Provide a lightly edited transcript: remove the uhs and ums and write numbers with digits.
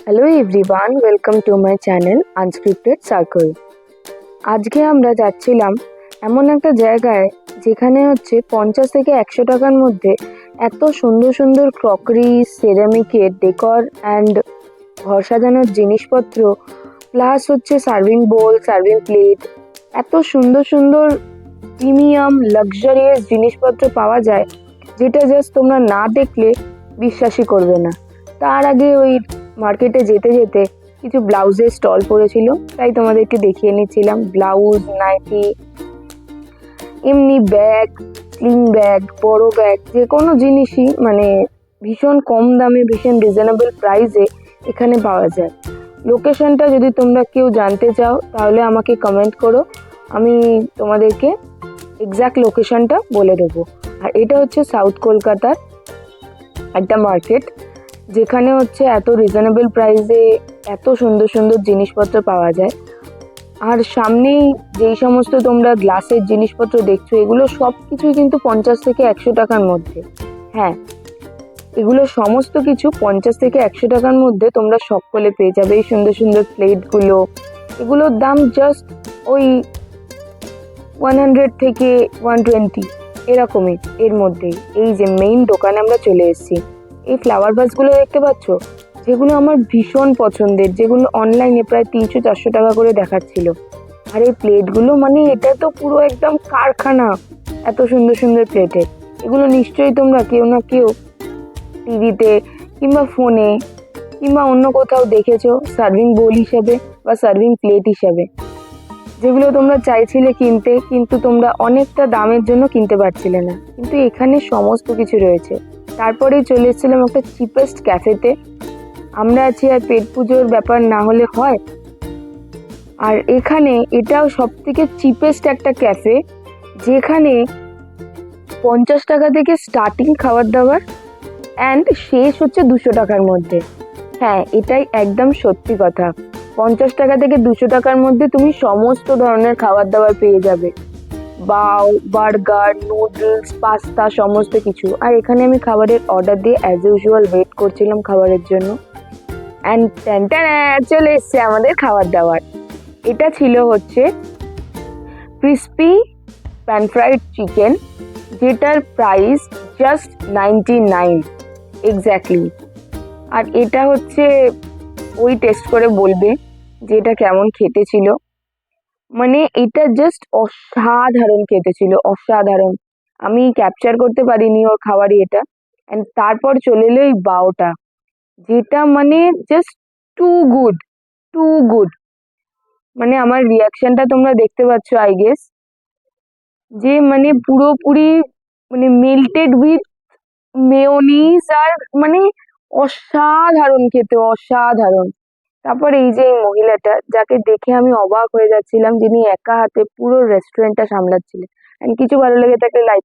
Hello everyone, welcome to my channel unscripted circle. আজকে আমরা যাচ্ছিলাম এমন একটা জায়গায় যেখানে হচ্ছে 50 থেকে 100 টাকার মধ্যে এত সুন্দর সুন্দর ক্রকারি, সেরামিকের ডেকর অ্যান্ড ঘর সাজানোর জিনিসপত্র, প্লাস হচ্ছে সার্ভিং বোল, সার্ভিং প্লেট, এত সুন্দর সুন্দর প্রিমিয়াম লাক্সারিয়াস জিনিসপত্র পাওয়া যায় যেটা জাস্ট তোমরা না দেখলে বিশ্বাসই করবে না। তার আগে ওই মার্কেটে যেতে যেতে কিছু ব্লাউজের স্টল পড়েছিল, তাই তোমাদেরকে দেখিয়ে নিচ্ছিলাম। ব্লাউজ, নাইটি, এমনি ব্যাগ, স্লিং ব্যাগ, বড় ব্যাগ, যে কোনো জিনিসই মানে ভীষণ কম দামে, ভীষণ রিজনেবল প্রাইসে এখানে পাওয়া যায়। লোকেশনটা যদি তোমরা কেউ জানতে চাও তাহলে আমাকে কমেন্ট করো, আমি তোমাদেরকে এক্স্যাক্ট লোকেশনটা বলে দেবো। আর এটা হচ্ছে সাউথ কলকাতার একটা মার্কেট, যেখানে হচ্ছে এত রিজনেবল প্রাইসে এত সুন্দর সুন্দর জিনিসপত্র পাওয়া যায়। আর সামনেই যেই সমস্ত তোমরা গ্লাসের জিনিসপত্র দেখছো, এগুলো সব কিছুই কিন্তু 50 থেকে 100 টাকার মধ্যে। হ্যাঁ, এগুলো সমস্ত কিছু 50 থেকে 100 টাকার মধ্যে তোমরা সকলে পেয়ে যাবে। এই সুন্দর সুন্দর প্লেটগুলো, এগুলোর দাম জাস্ট ওই 100 থেকে 120 এরকমই, এর মধ্যেই। এই যে মেইন দোকানে আমরা চলে এসেছি। এই ফ্লাওয়ার ভাসগুলো দেখতে পাচ্ছ, যেগুলো আমার ভীষণ পছন্দের, যেগুলো অনলাইনে প্রায় 300-400 টাকা করে দেখাচ্ছিল। আর এই প্লেটগুলো মানে এটা তো পুরো একদম কারখানা, এত সুন্দর সুন্দর প্লেটের। এগুলো নিশ্চয়ই তোমরা কেউ না কেউ টিভিতে কিংবা ফোনে কিংবা অন্য কোথাও দেখেছো সার্ভিং বোল হিসেবে বা সার্ভিং প্লেট হিসেবে, যেগুলো তোমরা চাইছিলে কিনতে, কিন্তু তোমরা অনেকটা দামের জন্য কিনতে পারছিলে না। কিন্তু এখানে সমস্ত কিছু রয়েছে। তারপরেই চলে এসেছিলাম একটা চিপেস্ট ক্যাফেতে। আমরা আছি, আর পেট পুজোর ব্যাপার না হলে হয়। আর এখানে এটাও সব থেকে চিপেস্ট একটা ক্যাফে, যেখানে 50 টাকা থেকে স্টার্টিং খাবার দাবার, অ্যান্ড শেষ হচ্ছে 200 টাকার মধ্যে। হ্যাঁ, এটাই একদম সত্যি কথা। 50 টাকা থেকে 200 টাকার মধ্যে তুমি সমস্ত ধরনের খাবার দাবার পেয়ে যাবে। বাও, বার্গার, নুডলস, পাস্তা, সমস্ত কিছু। আর এখানে আমি খাবারের অর্ডার দিয়ে অ্যাজ ইউজুয়াল ওয়েট করছিলাম খাবারের জন্য। অ্যান্ড চলে এসছে আমাদের খাবার দাবার। এটা ছিল হচ্ছে ক্রিস্পি প্যান ফ্রাইড চিকেন, যেটার প্রাইস জাস্ট 99 এক্স্যাক্টলি। আর এটা হচ্ছে ওই টেস্ট করে বলবে যে এটা কেমন খেতে ছিল। মানে এটা জাস্ট অসাধারণ খেতে ছিল, অসাধারণ। আমি ক্যাপচার করতে পারিনি ওর খাবারই এটা। অ্যান্ড তারপর চলে এলো এই বাওটা, যেটা মানে just too good, too good. মানে আমার রিয়াকশনটা তোমরা দেখতে পাচ্ছ আই গেস, যে মানে পুরোপুরি মানে মেল্টেড উইথ মেয়োনিজ, আর মানে অসাধারণ খেতে, অসাধারণ। তারপর এই যে এই মহিলাটা, যাকে দেখে আমি অবাক হয়ে যাচ্ছিলাম, যিনি একা হাতে পুরো রেস্টুরেন্টটা সামলাচ্ছিলেন। এন্ড কিছু ভালো লেগে থাকলে লাইক